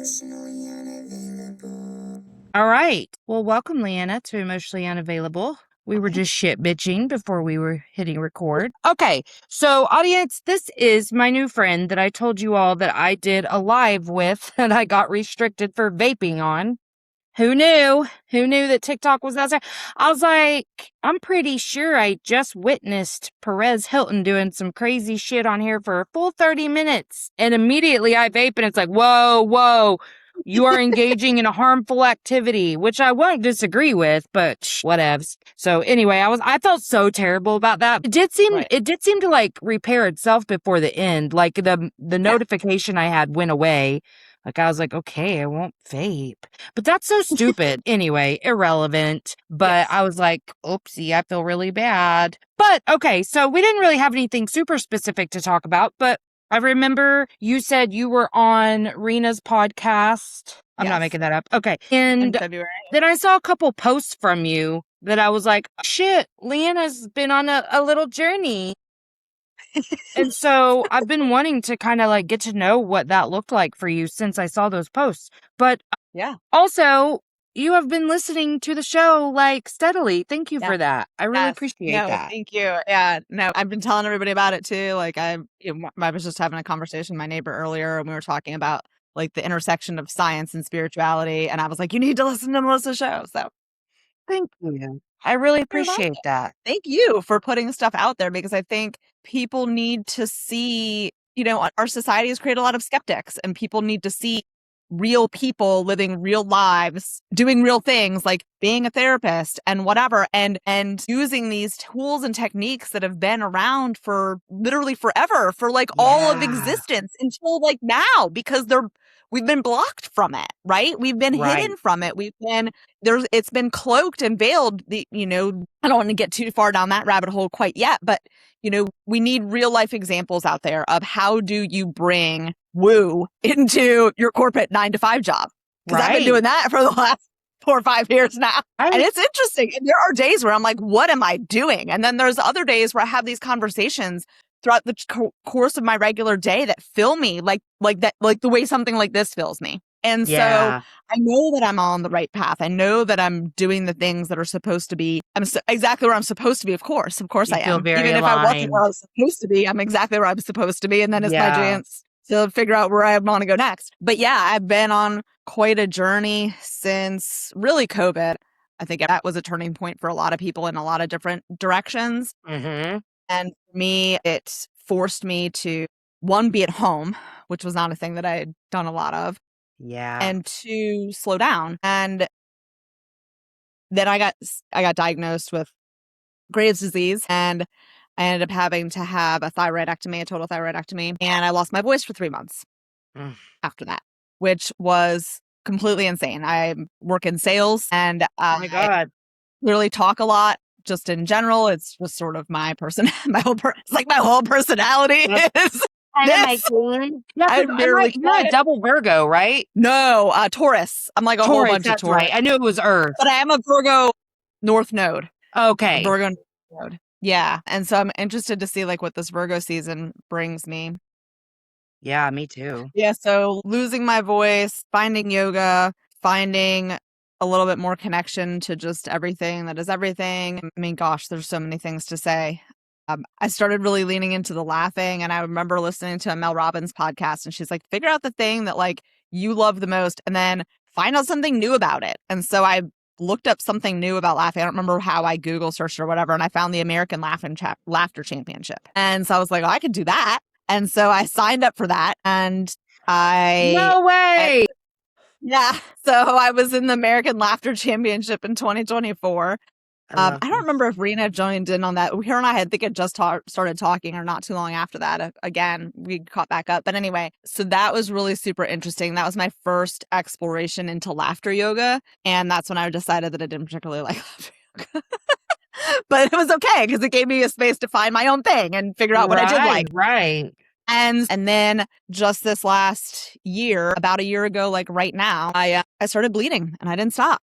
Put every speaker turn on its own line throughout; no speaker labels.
Emotionally unavailable.
All right. Well, welcome, Liana, to Emotionally Unavailable. We were just shit bitching before we were hitting record. Okay. So, audience, this is my new friend that I told you all that I did a live with and I got restricted for vaping on. Who knew? Who knew that TikTok was out there? I was like, I'm pretty sure I just witnessed Perez Hilton doing some crazy shit on here for a full 30 minutes. And immediately I vape and it's like, whoa, you are engaging in a harmful activity, which I won't disagree with, but whatevs. So anyway, I felt so terrible about that. It did seem to like repair itself before the end. Like the notification I had went away. Like, I was like, okay, I won't vape. But that's so stupid. Anyway, irrelevant. But I was like, oopsie, I feel really bad. But, okay, so we didn't really have anything super specific to talk about. But I remember you said you were on Rena's podcast. I'm not making that up. Okay. And
in February.
Then I saw a couple posts from you that I was like, shit, Leanna's been on a little journey. And so I've been wanting to kind of like get to know what that looked like for you since I saw those posts. But also, you have been listening to the show like steadily. Thank you for that. I really appreciate that.
Thank you. Yeah, no, I've been telling everybody about it too. Like I was just having a conversation with my neighbor earlier, and we were talking about like the intersection of science and spirituality, and I was like, you need to listen to Melissa's show. So
thank you. I really appreciate that.
Thank you for putting stuff out there, because I think people need to see, our society has created a lot of skeptics, and people need to see real people living real lives, doing real things like being a therapist and whatever, and using these tools and techniques that have been around for literally forever, for like all of existence until like now, because we've been blocked from it, right? We've been hidden from it. It's been cloaked and veiled. I don't want to get too far down that rabbit hole quite yet, but we need real life examples out there of how do you bring woo into your corporate 9-to-5 job. Because I've been doing that for the last 4 or 5 years now. And it's interesting. And there are days where I'm like, what am I doing? And then there's other days where I have these conversations throughout the course of my regular day that fill me like that, like the way something like this fills me. And so I know that I'm on the right path. I know that I'm doing the things that are supposed to be. I'm exactly where I'm supposed to be. Of course I am. Even if I wasn't where I was supposed to be, I'm exactly where I'm supposed to be. And then it's my chance to figure out where I want to go next. But I've been on quite a journey since really COVID. I think that was a turning point for a lot of people in a lot of different directions.
Mm-hmm.
And for me, it forced me to, one, be at home, which was not a thing that I had done a lot of.
Yeah.
And 2, slow down. And then I got diagnosed with Graves' disease, and I ended up having to have a total thyroidectomy, and I lost my voice for 3 months after that, which was completely insane. I work in sales, and
oh my God,
literally talk a lot. Just in general, it's just sort of my person, it's like my whole personality is.
You're a double Virgo, right?
No, Taurus. I'm like a whole bunch of Taurus.
Right. I knew it was Earth.
But I am a Virgo North Node.
Okay.
Virgo North Node. Yeah. And so I'm interested to see like what this Virgo season brings me.
Yeah, me too.
Yeah. So losing my voice, finding yoga, finding a little bit more connection to just everything that is everything. I mean, gosh, there's so many things to say. I started really leaning into the laughing, and I remember listening to a Mel Robbins podcast, and she's like, figure out the thing that like you love the most and then find out something new about it. And so I looked up something new about laughing. I don't remember how I Google searched or whatever. And I found the American Laughter Championship. And so I was like, oh, I could do that. And so I signed up for that, and
no way.
So I was in the American Laughter Championship in 2024. I don't remember if Rena joined in on that. Her and I had just started talking, or not too long after that. Again, we caught back up. But anyway, so that was really super interesting. That was my first exploration into laughter yoga. And that's when I decided that I didn't particularly like laughter yoga. But it was okay, because it gave me a space to find my own thing and figure out what I did like.
Right.
And then just this last year, about a year ago, like right now, I started bleeding, and I didn't stop.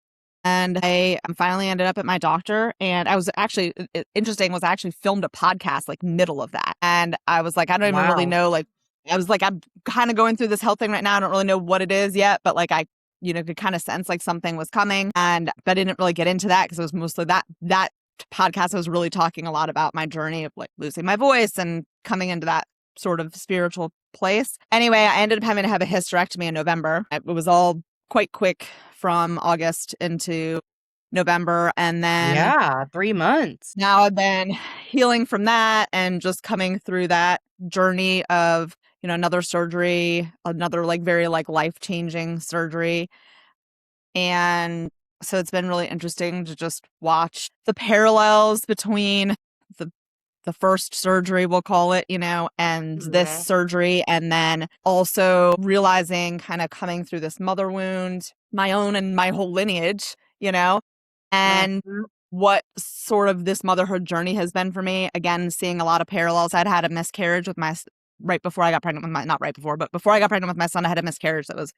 And I finally ended up at my doctor, and I was actually, interesting was I actually filmed a podcast like middle of that. And I was like, I don't even really know like I was like, I'm kind of going through this health thing right now. I don't really know what it is yet, but like I, could kind of sense like something was coming. And but I didn't really get into that because it was mostly that podcast. I was really talking a lot about my journey of like losing my voice and coming into that sort of spiritual place. Anyway, I ended up having to have a hysterectomy in November. It was all quite quick from August into November. And then
Yeah, 3 months.
now I've been healing from that and just coming through that journey of, another surgery, another like very like life-changing surgery. And so it's been really interesting to just watch the parallels between the first surgery, we'll call it, and this surgery. And then also realizing kind of coming through this mother wound, my own and my whole lineage, and what sort of this motherhood journey has been for me. Again, seeing a lot of parallels. I'd had a miscarriage with right before I got pregnant with not right before, but before I got pregnant with my son, I had a miscarriage that was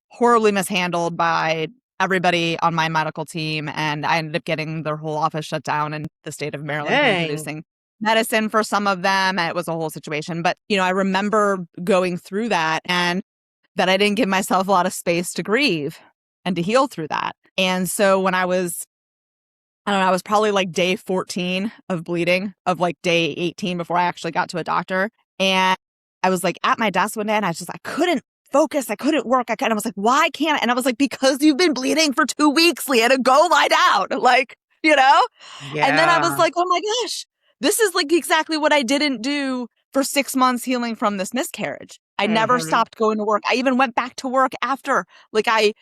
horribly mishandled by everybody on my medical team. And I ended up getting their whole office shut down in the state of Maryland for introducing medicine for some of them. And it was a whole situation. But, I remember going through that and that I didn't give myself a lot of space to grieve and to heal through that. And so when I was probably like day 14 of bleeding, of like day 18 before I actually got to a doctor. And I was like at my desk one day and I couldn't focus. I couldn't work. I was like, why can't I? And I was like, because you've been bleeding for 2 weeks, Liana, go lie down. Like,
Yeah.
And then I was like, oh my gosh, this is like exactly what I didn't do for 6 months healing from this miscarriage. I never stopped going to work. I even went back to work after. Like I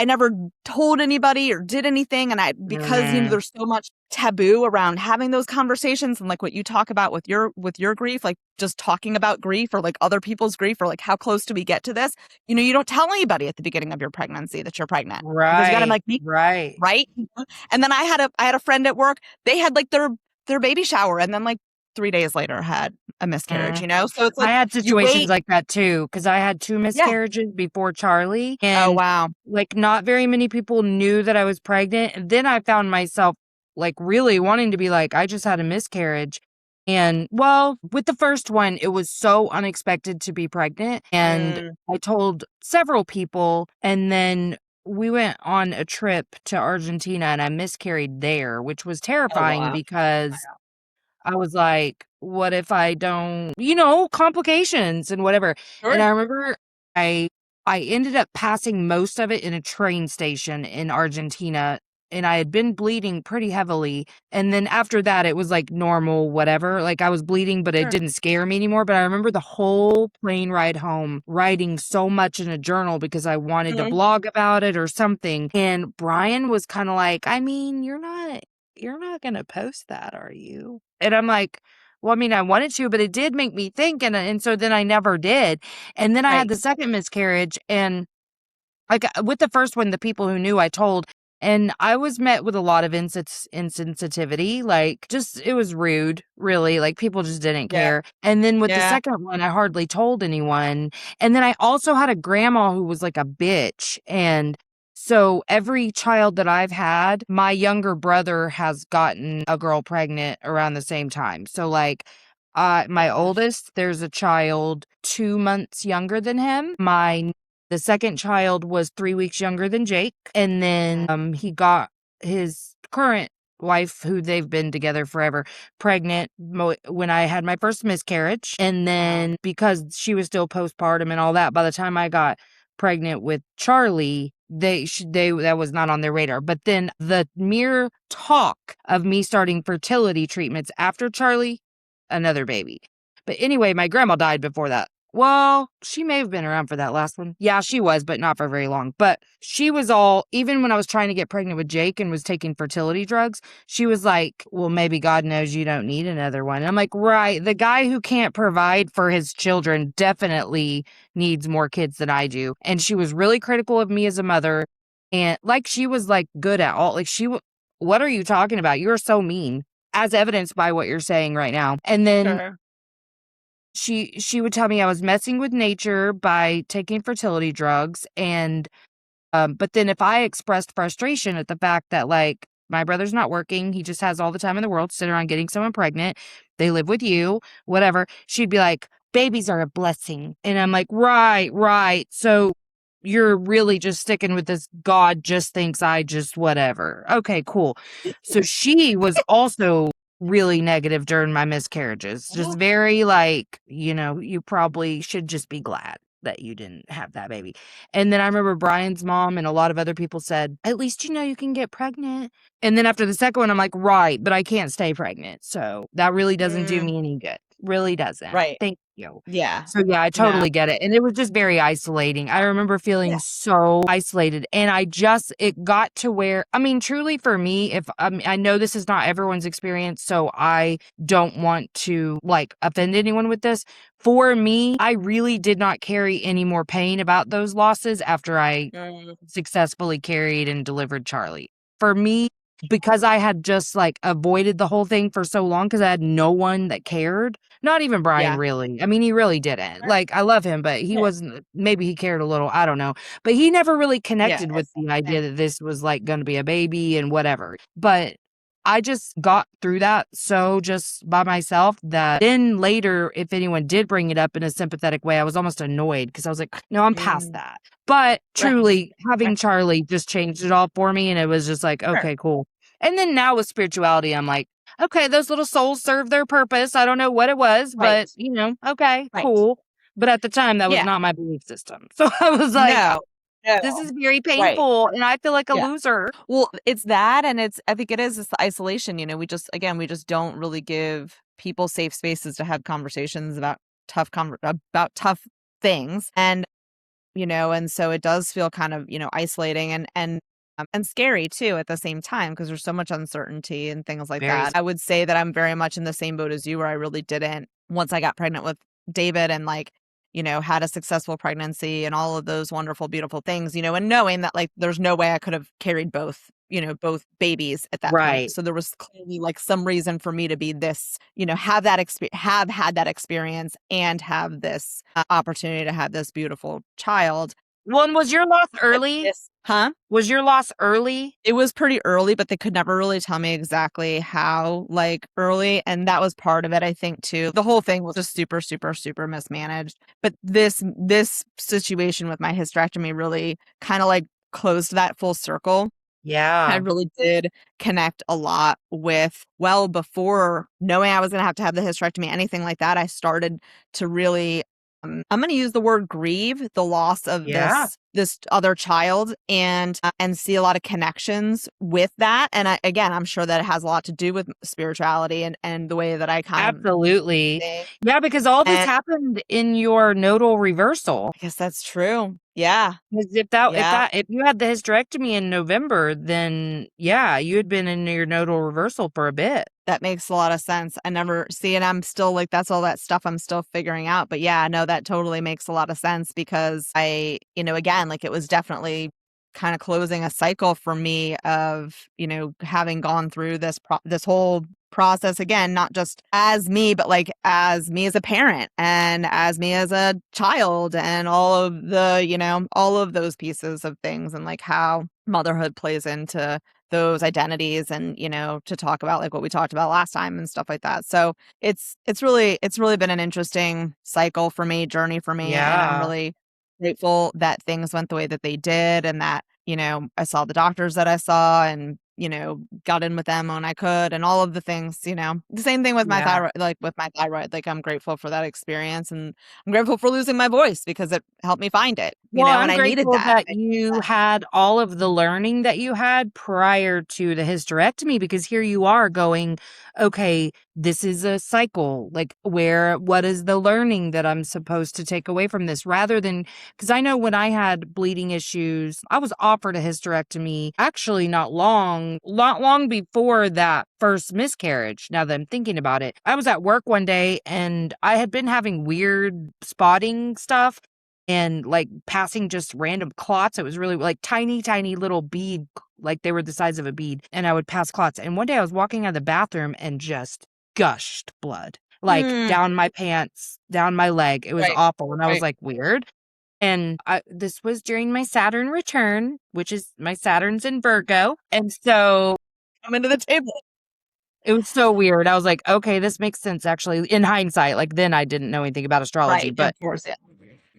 never told anybody or did anything. And because there's so much taboo around having those conversations and like what you talk about with your grief, like just talking about grief or like other people's grief or like how close do we get to this? You don't tell anybody at the beginning of your pregnancy that you're pregnant. Because you gotta like be right. And then I had a friend at work. They had like their baby shower and then like 3 days later had a miscarriage, So it's like
I had situations like that too, because I had 2 miscarriages before Charlie. And
oh wow.
like not very many people knew that I was pregnant. And then I found myself like really wanting to be like, I just had a miscarriage. And well, with the first one, it was so unexpected to be pregnant. And I told several people, and then we went on a trip to Argentina and I miscarried there, which was terrifying because I was like, what if I don't, complications and whatever.
Sure.
And I remember I ended up passing most of it in a train station in Argentina, and I had been bleeding pretty heavily. And then after that, it was like normal, whatever. Like I was bleeding, but it didn't scare me anymore. But I remember the whole plane ride home writing so much in a journal because I wanted to blog about it or something. And Brian was kind of like, I mean, you're not going to post that, are you? And I'm like, well, I mean, I wanted to, but it did make me think. And so then I never did. And then I had the second miscarriage. And like with the first one, the people who knew I told, and I was met with a lot of insensitivity. Like just, it was rude, really. Like people just didn't care. And then with the second one, I hardly told anyone. And then I also had a grandma who was like a bitch. And so every child that I've had, my younger brother has gotten a girl pregnant around the same time. So like my oldest, there's a child 2 months younger than him. The second child was 3 weeks younger than Jake. And then he got his current wife, who they've been together forever, pregnant when I had my first miscarriage. And then because she was still postpartum and all that, by the time I got pregnant with Charlie, that was not on their radar. But then the mere talk of me starting fertility treatments after Charlie, another baby. But anyway, my grandma died before that. Well, she may have been around for that last one. Yeah, she was, but not for very long. But she was even when I was trying to get pregnant with Jake and was taking fertility drugs, she was like, well, maybe God knows you don't need another one. And I'm like, right. The guy who can't provide for his children definitely needs more kids than I do. And she was really critical of me as a mother. And like, she was like good at all. Like what are you talking about? You're so mean, as evidenced by what you're saying right now. And then she would tell me I was messing with nature by taking fertility drugs. And but then if I expressed frustration at the fact that like my brother's not working, he just has all the time in the world to sit around getting someone pregnant, they live with you, whatever, she'd be like, babies are a blessing. And I'm like, right. So you're really just sticking with this God just thinks I just whatever. Okay, cool. So she was also really negative during my miscarriages. Just very like, you probably should just be glad that you didn't have that baby. And then I remember Brian's mom and a lot of other people said, at least you can get pregnant. And then after the second one, I'm like, right, but I can't stay pregnant. So that really doesn't do me any good. Really doesn't.
Right.
Thank you.
Yeah.
So yeah, I
No.
totally get it. And it was just very isolating. I remember feeling
Yeah.
so isolated. And it got to where, I mean, truly for me, if I know this is not everyone's experience, so I don't want to like offend anyone with this. For me, I really did not carry any more pain about those losses after I successfully carried and delivered Charlie. For me, because I had just like avoided the whole thing for so long because I had no one that cared. Not even Brian,
Yeah.
really. I mean, he really didn't. Like, I love him, but he wasn't, maybe he cared a little. I don't know. But he never really connected with the idea that this was like going to be a baby and whatever. But I just got through that so just by myself that then later, if anyone did bring it up in a sympathetic way, I was almost annoyed because I was like, no, I'm past that. But truly, having Charlie just changed it all for me. And it was just like, okay, cool. And then now with spirituality, I'm like, okay, those little souls serve their purpose. I don't know what it was, but okay, cool. But at the time, that was not my belief system. So I was like,
No.
this is very painful and I feel like a loser.
Well, it's that, and I think it's the isolation, we just don't really give people safe spaces to have conversations about about tough things. And, and so it does feel kind of, isolating and scary too at the same time because there's so much uncertainty and things like that. I would say that I'm very much in the same boat as you where I really didn't, once I got pregnant with David and like, had a successful pregnancy and all of those wonderful, beautiful things, and knowing that like there's no way I could have carried both babies at that point. So there was clearly like some reason for me to be this, have had that experience and have this opportunity to have this beautiful child.
Well, and was your loss early? Was your loss early?
It was pretty early, but they could never really tell me exactly how like early. And that was part of it, I think, too. The whole thing was just super, super, super mismanaged. But this situation with my hysterectomy really kind of like closed that full circle.
Yeah.
I really did connect a lot with, well, before knowing I was going to have the hysterectomy, anything like that, I started to really, I'm going to use the word grieve the loss of this other child and see a lot of connections with that. And I'm sure that it has a lot to do with spirituality and the way that I kind
Absolutely. Yeah, because all this happened in your nodal reversal.
I guess that's true. Yeah.
Because if you had the hysterectomy in November, then you had been in your nodal reversal for a bit.
That makes a lot of sense. I never see, and I'm still like, that's all that stuff I'm still figuring out. But yeah, no, that totally makes a lot of sense because again, like it was definitely kind of closing a cycle for me of, having gone through this whole process again, not just as me, but like as me as a parent and as me as a child and all of the, all of those pieces of things and like how motherhood plays into those identities and, to talk about like what we talked about last time and stuff like that. So it's really been an interesting cycle for me, journey for me. And I'm really grateful that things went the way that they did and that, I saw the doctors that I saw and, got in with them when I could and all of the things, the same thing with my thyroid, like I'm grateful for that experience and I'm grateful for losing my voice because it helped me find it,
and
I needed that.
You had all of the learning that you had prior to the hysterectomy because here you are going, okay, this is a cycle. Like what is the learning that I'm supposed to take away from this rather than, because I know when I had bleeding issues, I was offered a hysterectomy actually not long before that first miscarriage. Now that I'm thinking about it, I was at work one day and I had been having weird spotting stuff and like passing just random clots. It was really like tiny, tiny little bead, like they were the size of a bead. And I would pass clots. And one day I was walking out of the bathroom and just gushed blood, like down my pants, down my leg. It was awful. And I was like, weird. And this was during my Saturn return, which is my Saturn's in Virgo. And so
I'm into the table.
It was so weird. I was like, okay, this makes sense actually. In hindsight, like then I didn't know anything about astrology,
Right. Of
but
course. Yeah.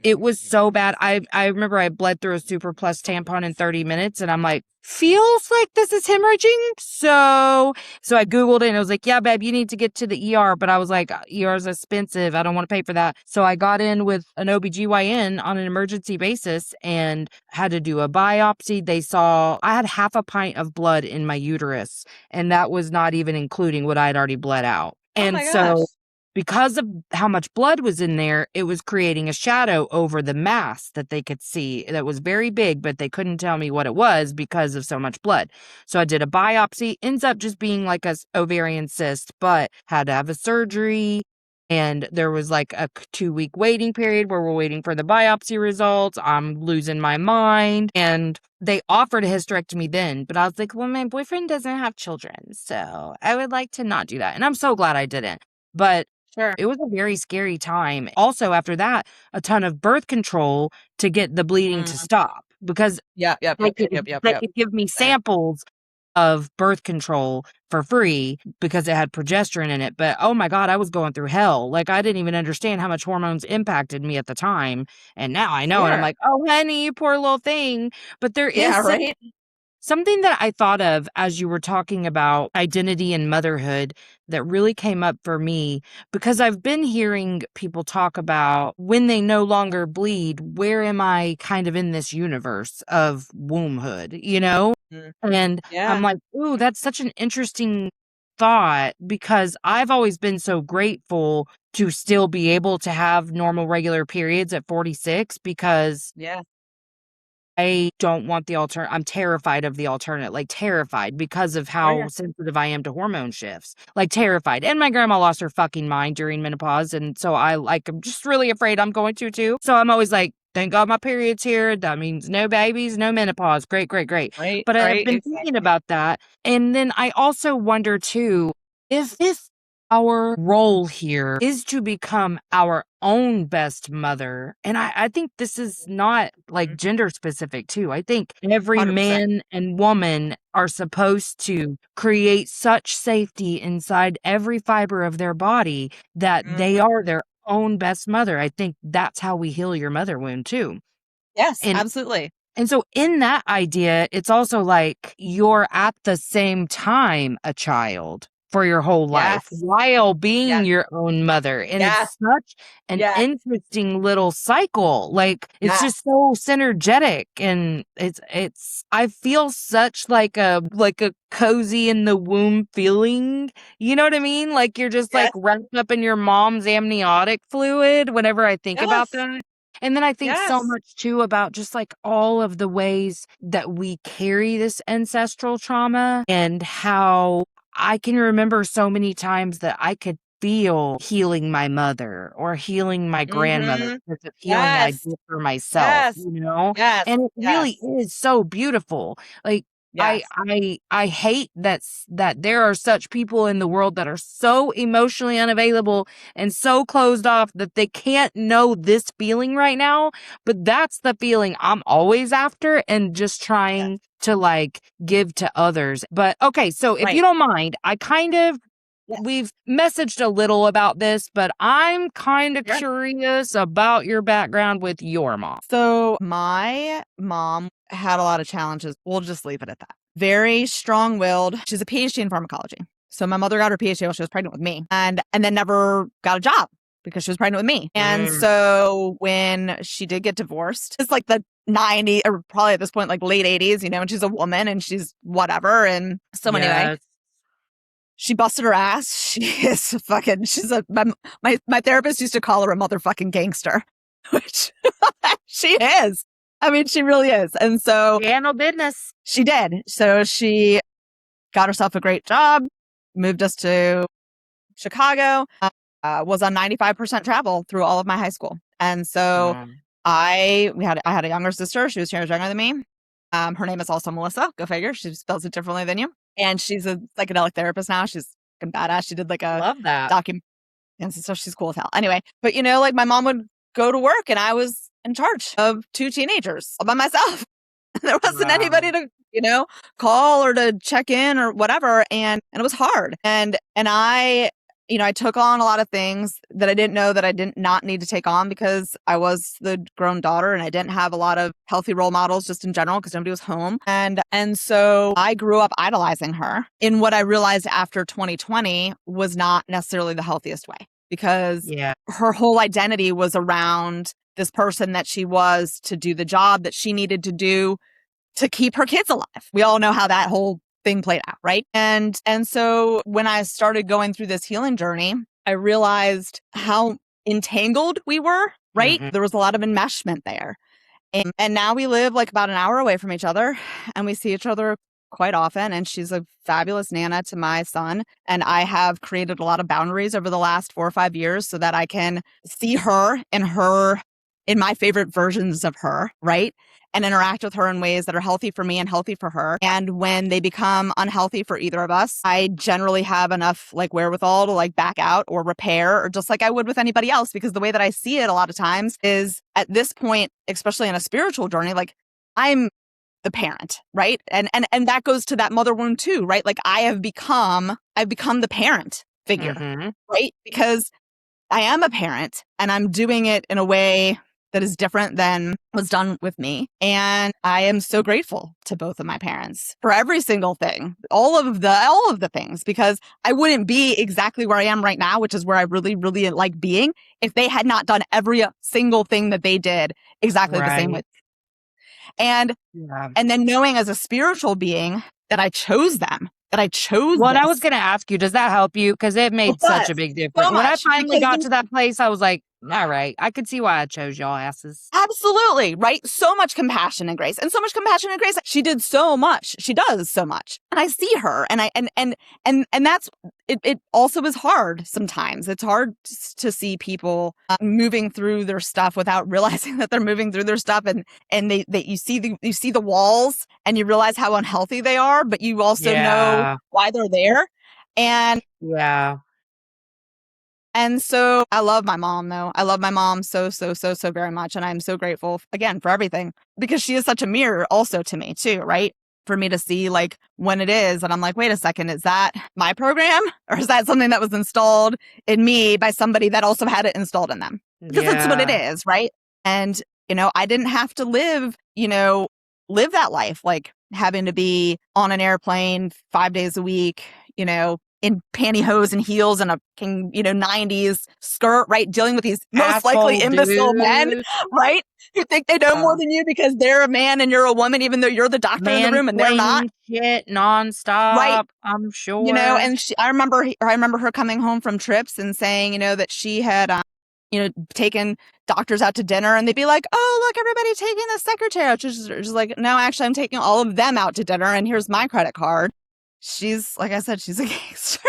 it was so bad. I remember I bled through a Super Plus tampon in 30 minutes and I'm like, feels like this is hemorrhaging. So I Googled it and it was like, yeah, babe, you need to get to the ER. But I was like, ER is expensive. I don't want to pay for that. So I got in with an OBGYN on an emergency basis and had to do a biopsy. They saw I had half a pint of blood in my uterus, and that was not even including what I'd already bled out.
Oh
And
my gosh.
so because of how much blood was in there, it was creating a shadow over the mass that they could see that was very big, but they couldn't tell me what it was because of so much blood. So I did a biopsy, ends up just being like a ovarian cyst, but had to have a surgery. And there was like a 2-week waiting period where we're waiting for the biopsy results. I'm losing my mind. And they offered a hysterectomy then, but I was like, well, my boyfriend doesn't have children, so I would like to not do that. And I'm so glad I didn't. But
Sure.
it was a very scary time. Also, after that, a ton of birth control to get the bleeding to stop because
Yep.
they could give me samples of birth control for free because it had progesterone in it. But oh my God, I was going through hell. Like I didn't even understand how much hormones impacted me at the time. And now I know. And I'm
Sure.
like, oh, honey, you poor little thing. But there
Yeah.
is
Right.
something that I thought of as you were talking about identity and motherhood that really came up for me because I've been hearing people talk about when they no longer bleed, where am I kind of in this universe of wombhood, you know?
Mm.
And I'm
Yeah.
like, ooh, that's such an interesting thought because I've always been so grateful to still be able to have normal regular periods at 46 because
Yeah.
I don't want the I'm terrified of the alternate, like terrified because of how
Sure.
sensitive I am to hormone shifts. Like terrified. And my grandma lost her fucking mind during menopause. And so I'm just really afraid I'm going to too. So I'm always like, thank God my period's here. That means no babies, no menopause. Great, great, great.
Right.
But I've
Right.
been thinking about that. And then I also wonder too, if our role here is to become our own best mother. And I think this is not like gender specific too. I think every
100%.
man and woman are supposed to create such safety inside every fiber of their body that they are their own best mother. I think that's how we heal your mother wound too.
Yes.
And
Absolutely.
and so in that idea, it's also like you're at the same time a child for your whole life
Yes.
while being
Yes.
your own mother. And
Yes.
it's such an
Yes.
interesting little cycle. Like it's
Yes.
just so synergetic and I feel such like a cozy in the womb feeling. You know what I mean? Like you're just like
Yes.
wrapped up in your mom's amniotic fluid whenever I think about
Yes.
that. And then I think so
Yes.
much too about just like all of the ways that we carry this ancestral trauma and how I can remember so many times that I could feel healing my mother or healing my grandmother
Mm-hmm.
because of healing I
Yes.
did for myself,
Yes.
you know?
Yes.
And it really
Yes.
is so beautiful. Like
Yes.
I hate that there are such people in the world that are so emotionally unavailable and so closed off that they can't know this feeling right now, but that's the feeling I'm always after and just
Yes.
trying to like give to others. But okay, so if you
Right.
don't mind,
Yes.
we've messaged a little about this, but I'm kind of
Sure.
curious about your background with your mom.
So my mom had a lot of challenges. We'll just leave it at that. Very strong-willed. She's a PhD in pharmacology. So my mother got her PhD while she was pregnant with me and then never got a job because she was pregnant with me. And so when she did get divorced, it's like the 90s or probably at this point, like late 80s, you know, and she's a woman and she's whatever. And so anyway,
Yes.
she busted her ass. My therapist used to call her a motherfucking gangster, which she is. I mean, she really is. And so
Yeah, no business.
she did. So she got herself a great job, moved us to Chicago, was on 95% travel through all of my high school. And so I had a younger sister. She was 2 years younger than me. Her name is also Melissa. Go figure. She spells it differently than you. And she's a psychedelic therapist now. She's fucking badass. She did like a
Love that.
document and stuff. She's cool as hell. Anyway, but you know, like my mom would go to work and I was in charge of 2 teenagers all by myself. There wasn't
Wow.
anybody to call or to check in or whatever. And it was hard. And I took on a lot of things that I didn't know that I did not need to take on because I was the grown daughter and I didn't have a lot of healthy role models just in general because nobody was home. And so I grew up idolizing her in what I realized after 2020 was not necessarily the healthiest way because her whole identity was around this person that she was to do the job that she needed to do to keep her kids alive. We all know how that whole thing played out, right? And so when I started going through this healing journey, I realized how entangled we were, right? There was a lot of enmeshment there. And now we live like about an hour away from each other and we see each other quite often. And she's a fabulous Nana to my son. And I have created a lot of boundaries over the last 4 or 5 years so that I can see her in my favorite versions of her, right? And interact with her in ways that are healthy for me and healthy for her. And when they become unhealthy for either of us, I generally have enough like wherewithal to like back out or repair or just like I would with anybody else. Because the way that I see it a lot of times is at this point, especially in a spiritual journey, like I'm the parent, right? And that goes to that mother wound too, right? Like I've become the parent figure, right? Because I am a parent and I'm doing it in a way that is different than was done with me. And I am so grateful to both of my parents for every single thing, all of the things, because I wouldn't be exactly where I am right now, which is where I really, really like being, if they had not done every single thing that they did exactly the same way. And then knowing as a spiritual being that I chose them, that I chose
Well,
this.
I was going to ask you, does that help you? Because it made such a big difference. When I finally got to that place, I was like, all right, I could see why I chose y'all asses.
Absolutely, right? So much compassion and grace. And so much compassion and grace. She did so much. She does so much. And I see her and that's it also is hard sometimes. It's hard to see people moving through their stuff without realizing that they're moving through their stuff and you see the walls and you realize how unhealthy they are, but you also know why they're there. And and so I love my mom, though. I love my mom so very much. And I'm so grateful, again, for everything because she is such a mirror also to me, too, right? For me to see like when it is. And I'm like, wait a second, is that my program? Or is that something that was installed in me by somebody that also had it installed in them? Because that's what it is, right? And, I didn't have to live that life, like having to be on an airplane 5 days a week, in pantyhose and heels and a 90s skirt, right? Dealing with these most likely imbecile men, right? Who think they know more than you because they're a man and you're a woman, even though you're the doctor in the room and they're not.
Shit nonstop, right? I'm sure.
And I remember her coming home from trips and saying, that she had, taken doctors out to dinner and they'd be like, oh, look, everybody taking the secretary out. She's just like, no, actually, I'm taking all of them out to dinner and here's my credit card. She's, like I said, she's a gangster.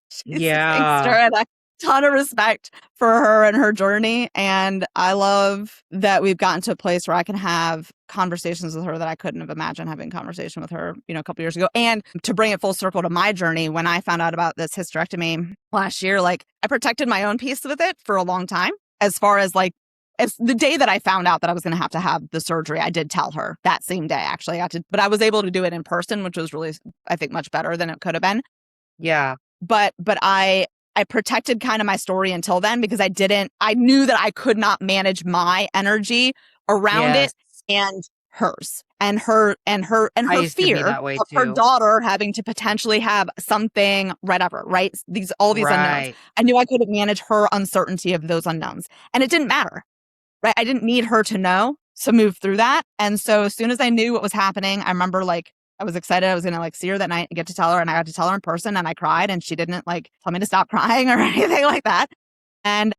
She's a gangster and a ton of respect for her and her journey. And I love that we've gotten to a place where I can have conversations with her that I couldn't have imagined having a conversation with her, a couple years ago. And to bring it full circle to my journey, when I found out about this hysterectomy last year, like I protected my own peace with it for a long time. As far as like, as the day that I found out that I was going to have the surgery, I did tell her that same day, actually. But I was able to do it in person, which was really, I think, much better than it could have been.
Yeah.
But I protected kind of my story until then because I knew that I could not manage my energy around it and hers and her fear of her daughter having to potentially have something, whatever, right? All these unknowns. I knew I couldn't manage her uncertainty of those unknowns. And it didn't matter. Right. I didn't need her to know to move through that. And so as soon as I knew what was happening, I remember like I was excited. I was going to like see her that night and get to tell her. And I got to tell her in person and I cried and she didn't like tell me to stop crying or anything like that. And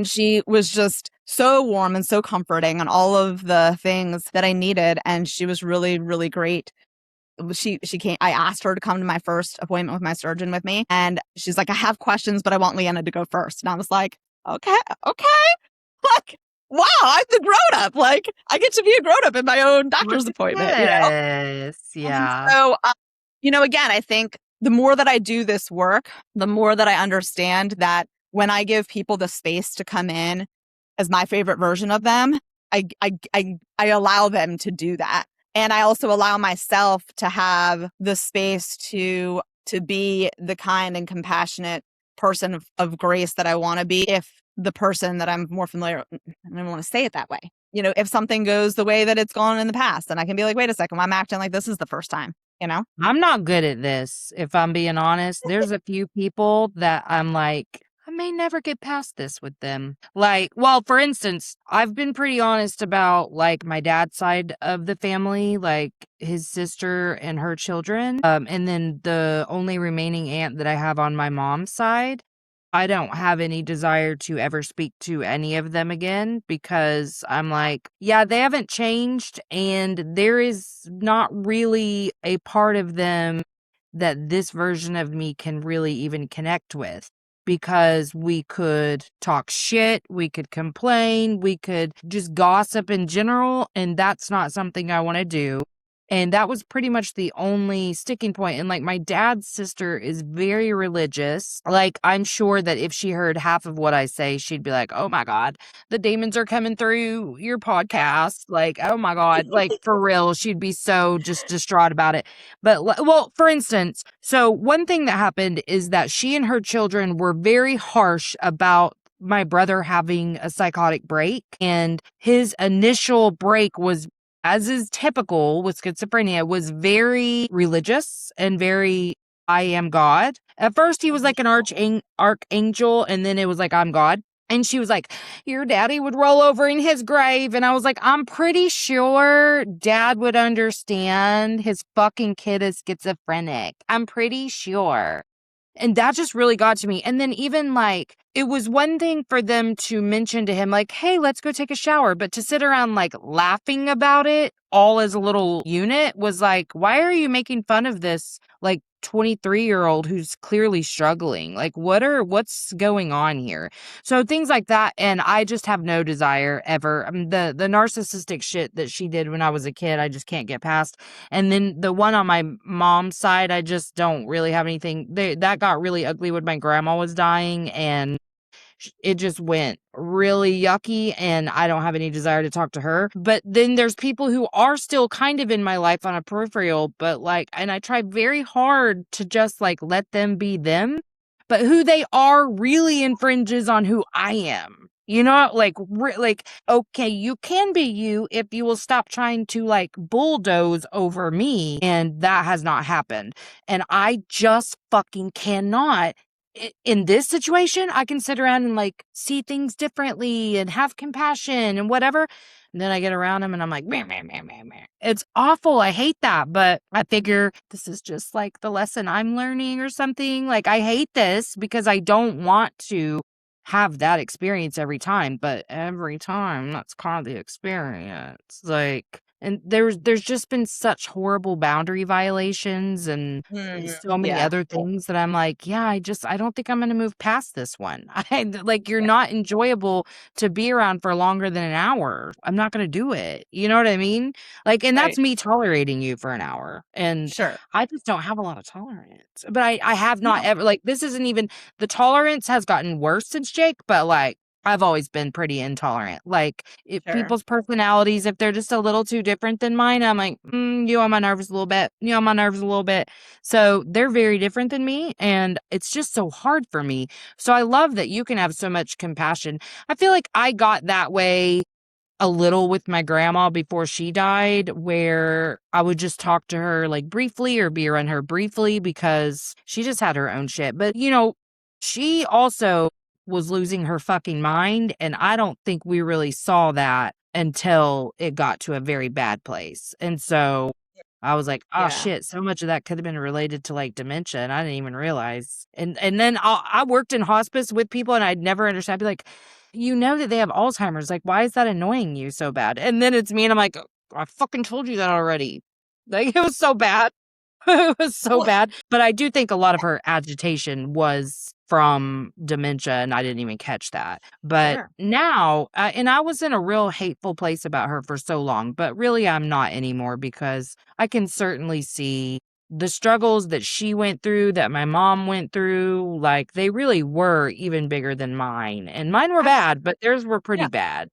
she was just so warm and so comforting and all of the things that I needed. And she was really, really great. She came, I asked her to come to my first appointment with my surgeon with me. And she's like, I have questions, but I want Liana to go first. And I was like, okay. Like, wow, I'm the grown up. Like, I get to be a grown up in my own doctor's appointment.
Yes. Yeah.
And so, again, I think the more that I do this work, the more that I understand that when I give people the space to come in as my favorite version of them, I allow them to do that. And I also allow myself to have the space to be the kind and compassionate person of grace that I want to be if the person that I'm more familiar with, I don't want to say it that way. If something goes the way that it's gone in the past, then I can be like, wait a second, I'm acting like this is the first time,
I'm not good at this, if I'm being honest. There's a few people that I'm like, I may never get past this with them. Like, well, for instance, I've been pretty honest about like my dad's side of the family, like his sister and her children. And then the only remaining aunt that I have on my mom's side. I don't have any desire to ever speak to any of them again because I'm like, yeah, they haven't changed and there is not really a part of them that this version of me can really even connect with because we could talk shit, we could complain, we could just gossip in general, and that's not something I want to do. And that was pretty much the only sticking point. And like my dad's sister is very religious. Like I'm sure that if she heard half of what I say, she'd be like, oh my God, the demons are coming through your podcast. Like, oh my God, like for real, she'd be so just distraught about it. But well, for instance, so one thing that happened is that she and her children were very harsh about my brother having a psychotic break. And his initial break was, as is typical with schizophrenia, was very religious and very, I am God. At first, he was like an archangel, and then it was like, I'm God. And she was like, your daddy would roll over in his grave. And I was like, I'm pretty sure dad would understand his fucking kid is schizophrenic. I'm pretty sure. And that just really got to me. And then even like, it was one thing for them to mention to him, like, hey, let's go take a shower. But to sit around like laughing about it all as a little unit was like, why are you making fun of this like 23-year-old who's clearly struggling? Like, what's going on here? So things like that. And I just have no desire ever. I mean, the narcissistic shit that she did when I was a kid, I just can't get past. And then the one on my mom's side, I just don't really have anything. That got really ugly when my grandma was dying, and it just went really yucky, and I don't have any desire to talk to her. But then there's people who are still kind of in my life on a peripheral, but like, and I try very hard to just like let them be them, but who they are really infringes on who I am. Like, okay, you can be you if you will stop trying to like bulldoze over me. And that has not happened. And I just fucking cannot. In this situation, I can sit around and like see things differently and have compassion and whatever. And then I get around him and I'm like, meh, meh, meh, meh, meh. It's awful. I hate that. But I figure this is just like the lesson I'm learning or something. Like, I hate this because I don't want to have that experience every time. But every time, that's kind of the experience. Like, and there's just been such horrible boundary violations and so many
Yeah.
other things that I'm like, yeah, I don't think I'm going to move past this one. Like, you're not enjoyable to be around for longer than an hour. I'm not going to do it. You know what I mean? Like, and that's
Right.
me tolerating you for an hour. And
Sure.
I just don't have a lot of tolerance. But I have not
No.
ever, like, this isn't even, the tolerance has gotten worse since Jake, but like, I've always been pretty intolerant. Like, if
Sure.
people's personalities, if they're just a little too different than mine, I'm like, you on my nerves a little bit. You on my nerves a little bit. So they're very different than me. And it's just so hard for me. So I love that you can have so much compassion. I feel like I got that way a little with my grandma before she died, where I would just talk to her like briefly or be around her briefly because she just had her own shit. But, she also was losing her fucking mind. And I don't think we really saw that until it got to a very bad place. And so I was like, oh
Yeah.
shit, so much of that could have been related to like dementia. And I didn't even realize. And then I worked in hospice with people and I'd never understand. I'd be like, that they have Alzheimer's. Like, why is that annoying you so bad? And then it's me and I'm like, I fucking told you that already. Like, it was so bad. It was so
Well,
bad. But I do think a lot of her agitation was from dementia, and I didn't even catch that. But
sure.
now, and I was in a real hateful place about her for so long, but really I'm not anymore because I can certainly see the struggles that she went through, that my mom went through. Like, they really were even bigger than mine. And mine were bad, but theirs were pretty
Yeah.
bad.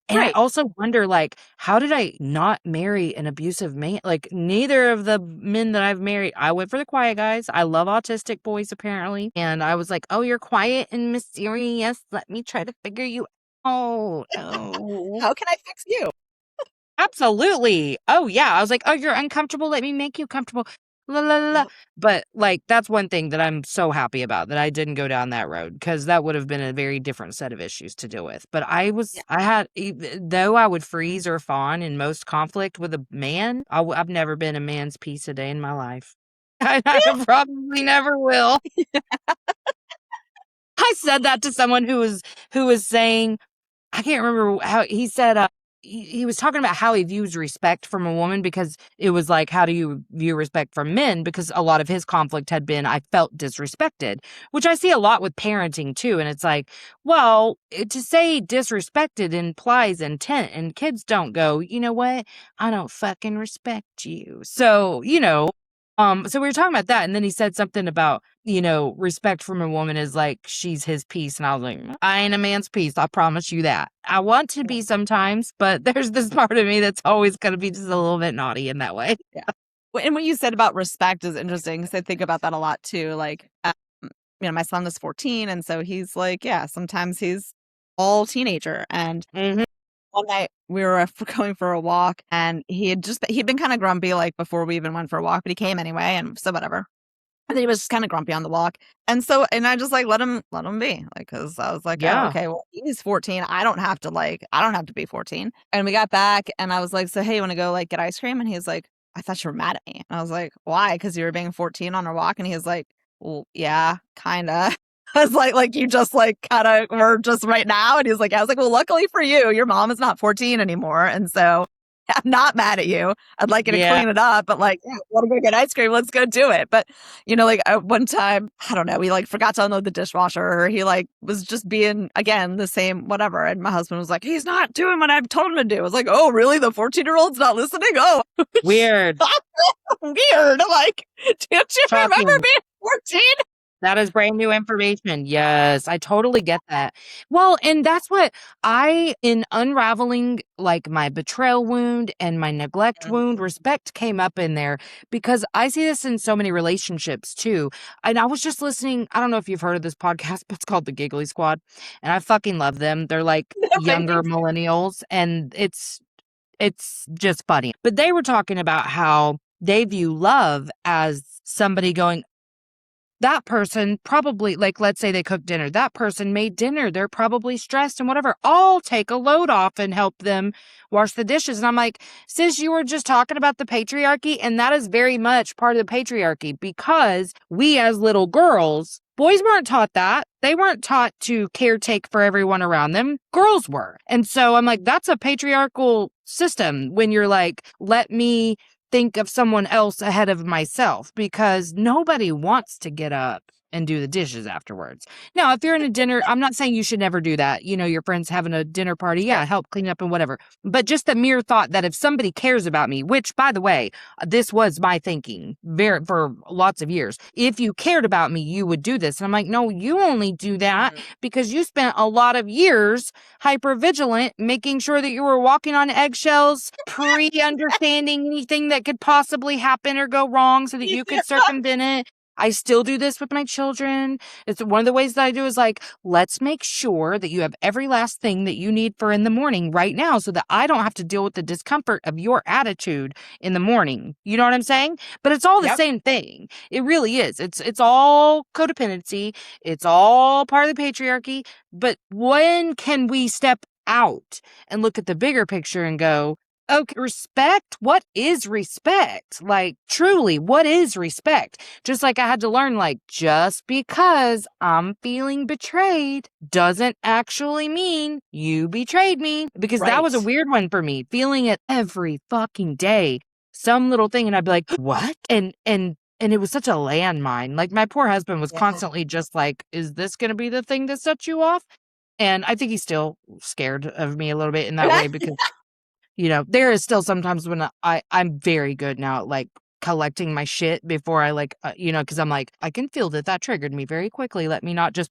And I
Right.
also wonder, like, how did I not marry an abusive man? Like, neither of the men that I've married, I went for the quiet guys. I love autistic boys, apparently. And I was like, oh, you're quiet and mysterious. Let me try to figure you out. Oh,
How can I fix you?
absolutely. Oh, yeah. I was like, oh, you're uncomfortable. Let me make you comfortable. La, la, la, la. But, like, that's one thing that I'm so happy about that I didn't go down that road because that would have been a very different set of issues to deal with. But though I would freeze or fawn in most conflict with a man, I've never been a man's piece a day in my life. I probably never will. I said that to someone who was saying, I can't remember how he said, he was talking about how he views respect from a woman because it was like, how do you view respect from men? Because a lot of his conflict had been, I felt disrespected, which I see a lot with parenting too. And it's like, well, to say disrespected implies intent, and kids don't go, you know what? I don't fucking respect you. So, so we were talking about that. And then he said something about, respect from a woman is like she's his piece. And I was like, I ain't a man's piece. I promise you that. I want to be sometimes, but there's this part of me that's always going to be just a little bit naughty in that way.
Yeah. And what you said about respect is interesting because I think about that a lot too. Like, my son is 14. And so he's like, yeah, sometimes he's all teenager. And
Mhm.
one night we were going for a walk and he'd been kind of grumpy like before we even went for a walk, but he came anyway. And so whatever. And then he was just kind of grumpy on the walk. And I just like let him be, like, because I was like, oh,
Yeah.
okay, well, he's 14. I don't have to be 14. And we got back and I was like, so hey, you want to go like get ice cream? And he's like, I thought you were mad at me. And I was like, why? Because you were being 14 on our walk. And he was like, well, yeah, kind of. I was like you just like kind of were just right now. And he's like, I was like, well, luckily for you, your mom is not 14 anymore. And so I'm not mad at you. I'd like you to
Yeah.
clean it up, but like, yeah, want to go get ice cream? Let's go do it. But like one time, I don't know, we like forgot to unload the dishwasher, or he like was just being again the same whatever. And my husband was like, he's not doing what I've told him to do. I was like, oh, really? The 14-year-old's not listening? Oh,
Weird.
weird. Like, don't you remember
Shocking.
being 14?
That is brand new information. Yes, I totally get that. Well, and that's what in unraveling like my betrayal wound and my neglect wound, respect came up in there because I see this in so many relationships too. And I was just listening, I don't know if you've heard of this podcast, but it's called The Giggly Squad. And I fucking love them. They're like younger millennials, and it's just funny. But they were talking about how they view love as somebody going, that person probably, like, let's say they cook dinner. That person made dinner. They're probably stressed and whatever. I'll take a load off and help them wash the dishes. And I'm like, sis, you were just talking about the patriarchy. And that is very much part of the patriarchy because we as little girls, boys weren't taught that. They weren't taught to caretake for everyone around them. Girls were. And so I'm like, that's a patriarchal system when you're like, let me think of someone else ahead of myself, because nobody wants to get up and do the dishes afterwards. Now, if you're in a dinner, I'm not saying you should never do that. Your friends having a dinner party, yeah, help clean up and whatever. But just the mere thought that if somebody cares about me, which by the way, this was my thinking for lots of years. If you cared about me, you would do this. And I'm like, no, you only do that because you spent a lot of years hypervigilant, making sure that you were walking on eggshells, pre-understanding anything that could possibly happen or go wrong so that you could circumvent it. I still do this with my children. It's one of the ways that I do is like, let's make sure that you have every last thing that you need for in the morning right now so that I don't have to deal with the discomfort of your attitude in the morning. You know what I'm saying? But it's all the same thing. It really is. It's all codependency. It's all part of the patriarchy. But when can we step out and look at the bigger picture and go, okay, respect? What is respect? Like, truly, what is respect? Just like I had to learn, like, just because I'm feeling betrayed doesn't actually mean you betrayed me. Because that was a weird one for me, feeling it every fucking day. Some little thing, and I'd be like, what? And it was such a landmine. Like, my poor husband was constantly just like, is this going to be the thing that sets you off? And I think he's still scared of me a little bit in that way because there is still sometimes when I'm very good now at like collecting my shit before I like, because I'm like, I can feel that triggered me very quickly. Let me not just,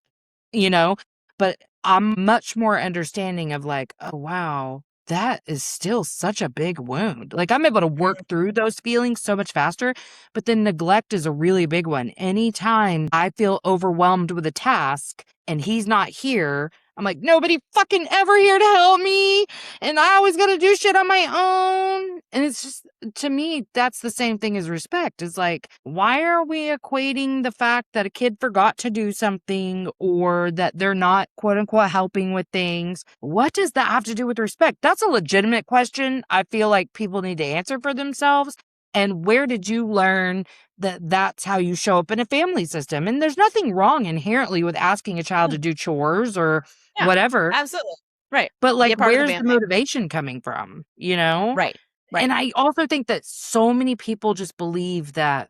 but I'm much more understanding of like, oh, wow, that is still such a big wound. Like I'm able to work through those feelings so much faster, but then neglect is a really big one. Anytime I feel overwhelmed with a task and he's not here, I'm like, nobody fucking ever here to help me. And I always got to do shit on my own. And it's just, to me, that's the same thing as respect. It's like, why are we equating the fact that a kid forgot to do something or that they're not quote unquote helping with things? What does that have to do with respect? That's a legitimate question I feel like people need to answer for themselves. And where did you learn that that's how you show up in a family system? And there's nothing wrong inherently with asking a child to do chores or
Yeah,
whatever.
absolutely. Right.
But
Be a
like,
part of the
where's the
family.
motivation coming from? You know?
Right. Right.
And I also think that so many people just believe that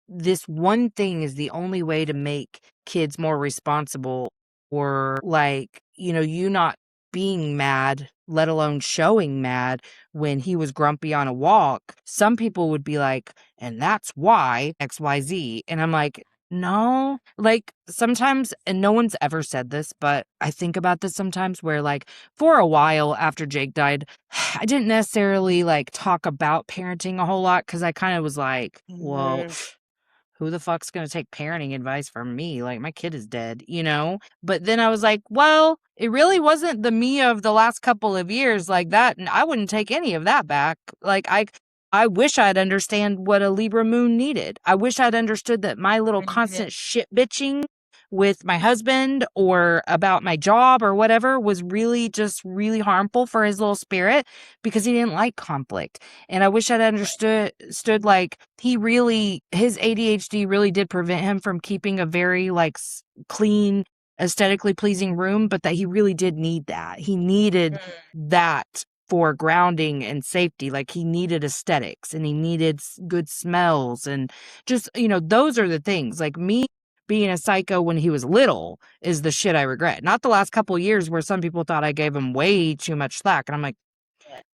this one thing is the only way to make kids more responsible or like, you not being mad, let alone showing mad when he was grumpy on a walk. Some people would be like, and that's why XYZ. And I'm like, no, like sometimes, and no one's ever said this, but I think about this sometimes where like for a while after Jake died, I didn't necessarily like talk about parenting a whole lot because I kind of was like, well, who the fuck's going to take parenting advice from me? Like my kid is dead, you know? But then I was like, well, it really wasn't the me of the last couple of years like that. And I wouldn't take any of that back. Like I wish I'd understand what a Libra moon needed. I wish I'd understood that my little constant shit bitching with my husband or about my job or whatever was really just really harmful for his little spirit because he didn't like conflict. And I wish I'd understood like his ADHD really did prevent him from keeping a very like clean, aesthetically pleasing room, but that he really did need that. He needed that for grounding and safety. Like he needed aesthetics and he needed good smells and just, those are the things. Like me being a psycho when he was little is the shit I regret. Not the last couple of years where some people thought I gave him way too much slack. And I'm like,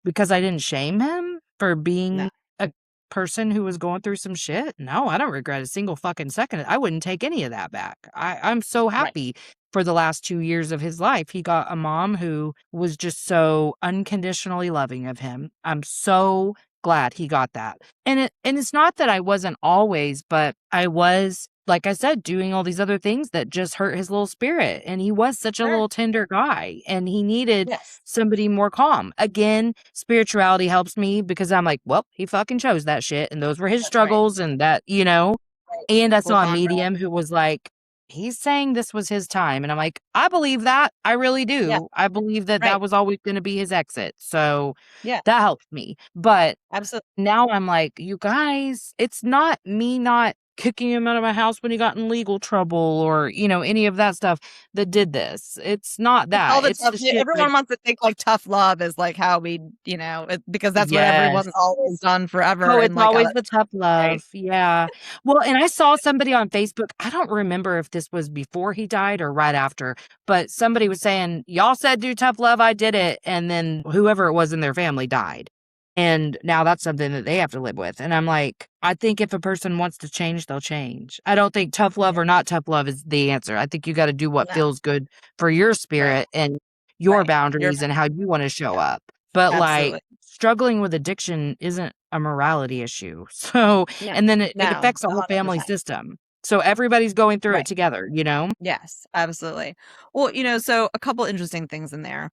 because I didn't shame him for being a person who was going through some shit? No, I don't regret a single fucking second. I wouldn't take any of that back. I'm so happy for the last 2 years of his life. He got a mom who was just so unconditionally loving of him. I'm so glad he got that. And it's not that I wasn't always, but I was, like I said, doing all these other things that just hurt his little spirit. And he was such a little tender guy and he needed somebody more calm. Again, spirituality helps me because I'm like, well, he fucking chose that shit. And those were his struggles and that, and I saw a medium who was like, he's saying this was his time. And I'm like, I believe that. I really do.
Yeah.
I believe that that was always going to be his exit. So
Yeah.
that helped me. But
Absolutely.
now I'm like, you guys, it's not me not kicking him out of my house when he got in legal trouble or, any of that stuff that did this. It's not that.
All the
It's
tough,
the shit
everyone wants to think like tough love is like how we, because that's what everyone's always done forever.
Oh,
and
it's
like,
always the tough love.
right.
Yeah. Well, and I saw somebody on Facebook. I don't remember if this was before he died or right after, but somebody was saying, y'all said do tough love. I did it. And then whoever it was in their family died. And now that's something that they have to live with. And I'm like, I think if a person wants to change, they'll change. I don't think tough love or not tough love is the answer. I think you got to do what feels good for your spirit and your boundaries and how you want to show up. But like struggling with addiction isn't a morality issue. So, and then it affects the whole family system. So everybody's going through it together,
Yes, absolutely. Well, so a couple interesting things in there.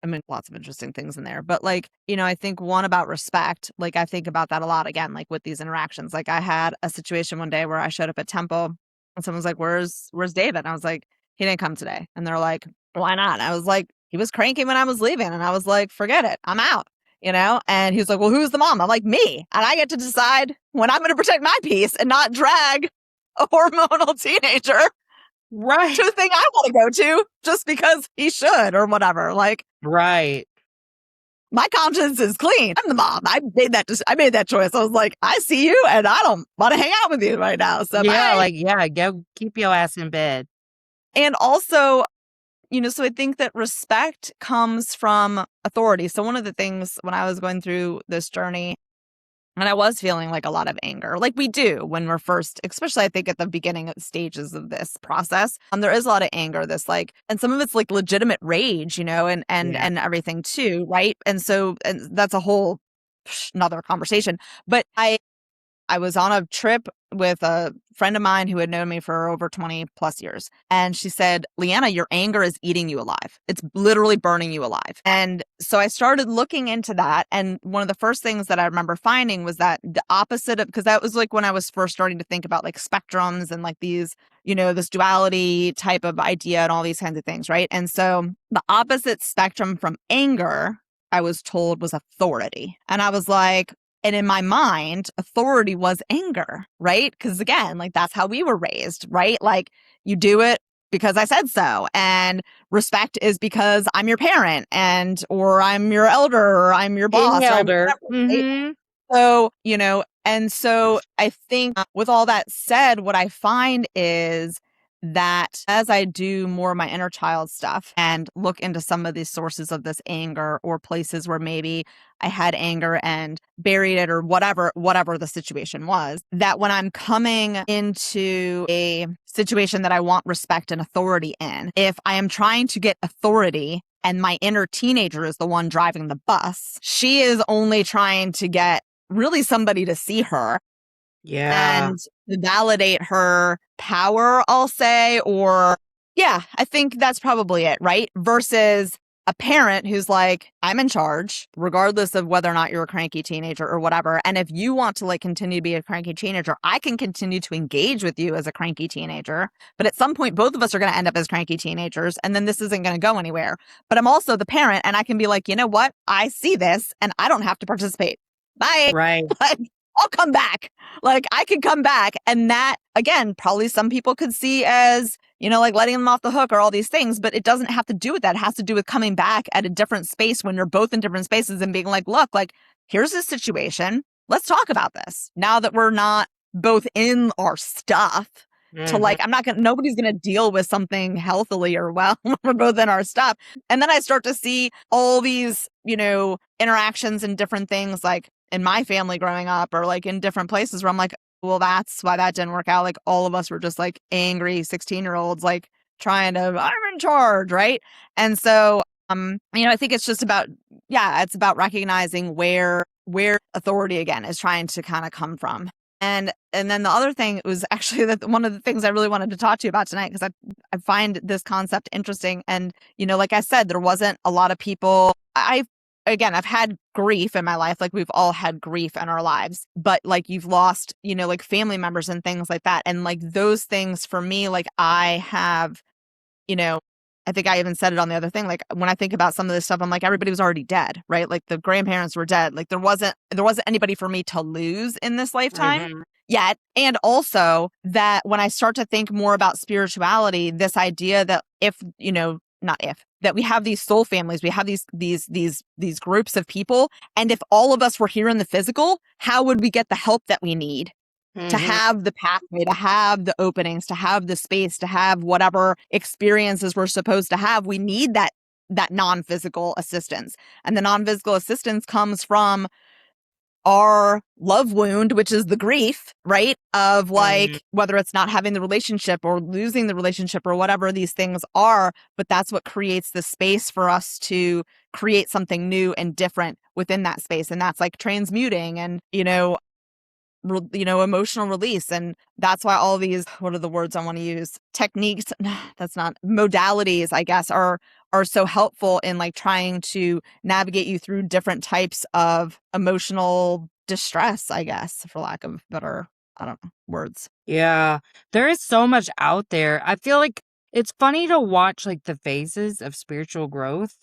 I mean, lots of interesting things in there, but like, I think one about respect, like I think about that a lot again, like with these interactions. Like I had a situation one day where I showed up at temple and someone's like, where's David? And I was like, he didn't come today. And they're like, why not? And I was like, he was cranky when I was leaving. And I was like, forget it. I'm out, And he was like, well, who's the mom? I'm like, me. And I get to decide when I'm going to protect my peace and not drag a hormonal teenager to a thing I want to go to just because he should or whatever. Like,
my
conscience is clean. I'm the mom. I made that choice. I was like, I see you and I don't want to hang out with you right now. So
go keep your ass in bed.
And also, so I think that respect comes from authority. So one of the things when I was going through this journey, And I was feeling like a lot of anger, like we do when we're first, especially I think at the beginning of the stages of this process. There is a lot of anger, this like, and some of it's like legitimate rage, you know, and everything too, right? And so, and that's a whole another conversation. But I was on a trip with a friend of mine who had known me for over 20 plus years. And she said, Liana, your anger is eating you alive. It's literally burning you alive. And so I started looking into that. And one of the first things that I remember finding was that the opposite of, because that was like when I was first starting to think about like spectrums and like these, you know, this duality type of idea and all these kinds of things, right? And so the opposite spectrum from anger, I was told, was authority. And I was like, and in my mind, authority was anger, right? Because again, like that's how we were raised, right? Like you do it because I said so. And respect is because I'm your parent and, or I'm your elder, or I'm your boss, or I'm
elder.
whatever, right? So, you know, and so I think with all that said, what I find is that as I do more of my inner child stuff and look into some of these sources of this anger or places where maybe I had anger and buried it or whatever the situation was, that when I'm coming into a situation that I want respect and authority in, if I am trying to get authority and my inner teenager is the one driving the bus, she is only trying to get really somebody to see her and validate her power, I'll say, or yeah, I think that's probably it, right? Versus a parent who's like, I'm in charge, regardless of whether or not you're a cranky teenager or whatever. And if you want to like continue to be a cranky teenager, I can continue to engage with you as a cranky teenager. But at some point, both of us are going to end up as cranky teenagers. And then this isn't going to go anywhere. But I'm also the parent and I can be like, you know what? I see this and I don't have to participate. Bye.
Right.
Like, I'll come back. Like I could come back. And that, again, probably some people could see as, you know, like letting them off the hook or all these things, but it doesn't have to do with that. It has to do with coming back at a different space when you're both in different spaces and being like, look, like, here's this situation. Let's talk about this now that we're not both in our stuff. To like, nobody's going to deal with something healthily or well when we're both in our stuff. And then I start to see all these, you know, interactions and different things like in my family growing up or like in different places where I'm like, well, that's why that didn't work out. Like all of us were just like angry 16-year-olds, like trying to, I'm in charge. Right. And so, you know, I think it's just about, it's about recognizing where authority again is trying to kind of come from. And then the other thing was actually that one of the things I really wanted to talk to you about tonight, because I find this concept interesting. And, you know, like I said, there wasn't a lot of people. I've had grief in my life. Like we've all had grief in our lives, but like you've lost, you know, like family members and things like that. And like those things for me, like I have, you know, I think I even said it on the other thing. Like when I think about some of this stuff, I'm like, everybody was already dead, right? Like the grandparents were dead. Like there wasn't anybody for me to lose in this lifetime yet. And also that when I start to think more about spirituality, this idea that that we have these soul families, we have these groups of people. And if all of us were here in the physical, how would we get the help that we need? To have the pathway, to have the openings, to have the space, to have whatever experiences we're supposed to have, we need that non-physical assistance. And the non-physical assistance comes from our love wound, which is the grief, right? Of like, whether it's not having the relationship or losing the relationship or whatever these things are, but that's what creates the space for us to create something new and different within that space. And that's like transmuting and, emotional release. And that's why all these, what are the words I want to use? Techniques, that's not modalities, I guess, are so helpful in like trying to navigate you through different types of emotional distress, I guess, for lack of better, I don't know, words.
Yeah, there is so much out there. I feel like it's funny to watch like the phases of spiritual growth.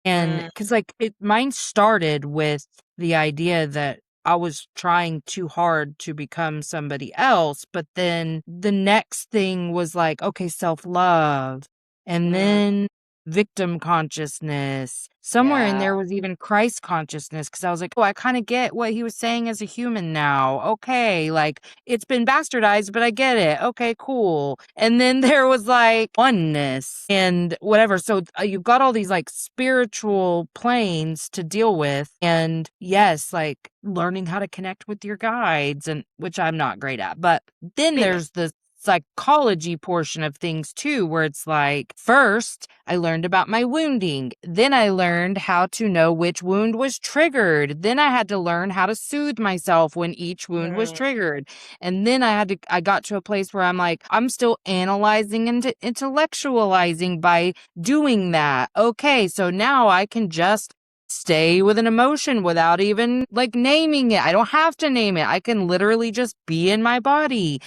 And because like mine started with the idea that I was trying too hard to become somebody else. But then the next thing was like, okay, self-love. And then victim consciousness. Somewhere in there was even Christ consciousness, because I was like, oh, I kind of get what he was saying as a human now. Okay, like it's been bastardized, but I get it. Okay, cool. And then there was like oneness and whatever. So you've got all these like spiritual planes to deal with. And yes, like learning how to connect with your guides, and which I'm not great at. But then there's the psychology portion of things too, where it's like, first I learned about my wounding, then I learned how to know which wound was triggered, then I had to learn how to soothe myself when each wound was triggered, and then I got to a place where I'm like, I'm still analyzing and intellectualizing by doing that. Okay, so now I can just stay with an emotion without even like naming it. I don't have to name it. I can literally just be in my body.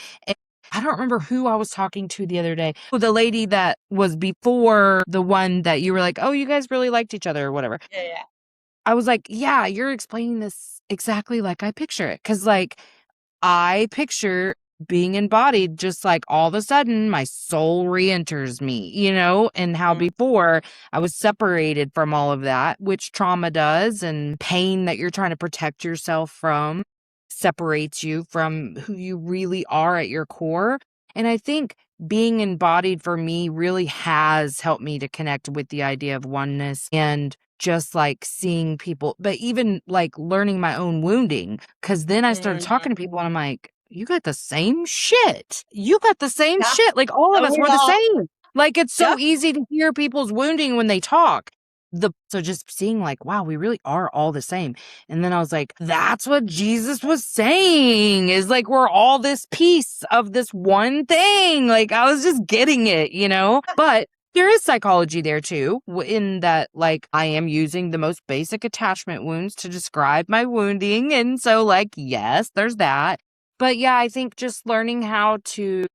I don't remember who I was talking to the other day. The lady that was before the one that you were like, oh, you guys really liked each other or whatever.
Yeah.
I was like, yeah, you're explaining this exactly like I picture it. Cause like I picture being embodied, just like all of a sudden my soul re-enters me, and how before I was separated from all of that, which trauma does, and pain that you're trying to protect yourself from separates you from who you really are at your core. And I think being embodied for me really has helped me to connect with the idea of oneness, and just like seeing people, but even like learning my own wounding. Cause then I started talking to people and I'm like, you got the same shit. You got the same shit. Like all of us were the same. Like it's so easy to hear people's wounding when they talk. So just seeing like, wow, we really are all the same. And then I was like, that's what Jesus was saying, is like, we're all this piece of this one thing. Like I was just getting it, but there is psychology there too, in that like I am using the most basic attachment wounds to describe my wounding. And so like, yes, there's that. But yeah, I think just learning how to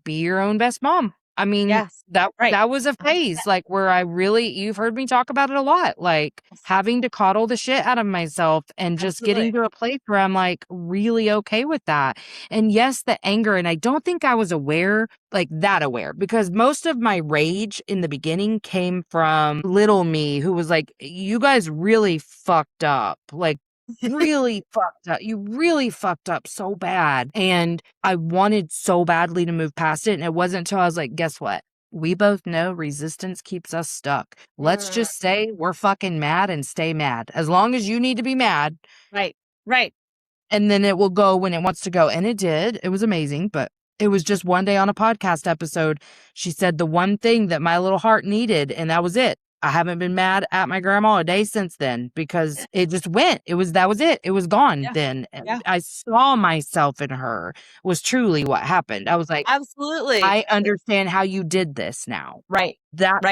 be your own best mom. I mean, that was a phase like where you've heard me talk about it a lot, like having to coddle the shit out of myself and just getting to a place where I'm like really okay with that. And yes, the anger, and I don't think I was aware, because most of my rage in the beginning came from little me, who was like, you guys really fucked up. Like, really fucked up. You really fucked up so bad. And I wanted so badly to move past it. And it wasn't until I was like, guess what? We both know resistance keeps us stuck. Let's just say we're fucking mad and stay mad. As long as you need to be mad.
Right.
And then it will go when it wants to go. And it did. It was amazing. But it was just one day on a podcast episode. She said the one thing that my little heart needed, and that was it. I haven't been mad at my grandma a day since then, because it just went. That was it. It was gone then.
Yeah.
I saw myself in her, was truly what happened. I was like,
absolutely.
I understand how you did this now.
Right.
That's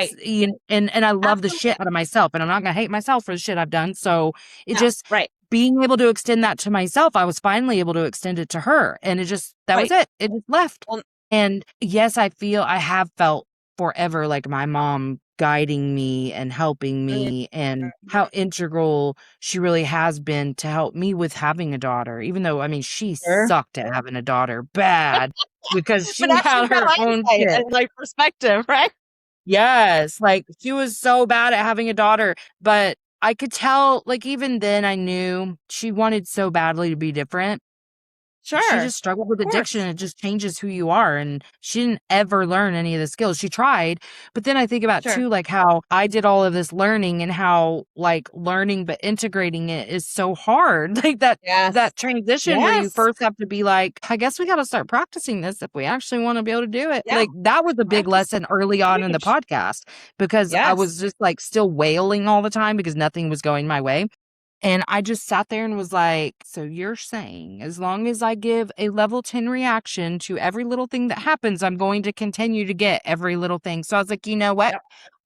and I love the shit out of myself, and I'm not going to hate myself for the shit I've done. So it just being able to extend that to myself, I was finally able to extend it to her, and it just, that was it. It just left. And yes, I have felt forever like my mom guiding me and helping me, and how integral she really has been to help me with having a daughter, even though, I mean, she sucked at having a daughter bad, because she had her own shit.
And like perspective, right?
Yes, like she was so bad at having a daughter, but I could tell, like even then I knew she wanted so badly to be different.
Sure.
She just struggled with addiction. It just changes who you are. And she didn't ever learn any of the skills. She tried. But then I think about too, like how I did all of this learning, and how like learning but integrating it is so hard. Like that transition where you first have to be like, I guess we got to start practicing this if we actually want to be able to do it. Like that was a big lesson early on in the podcast, because I was just like still wailing all the time because nothing was going my way. And I just sat there and was like, so you're saying as long as I give a level 10 reaction to every little thing that happens, I'm going to continue to get every little thing. So I was like, you know what?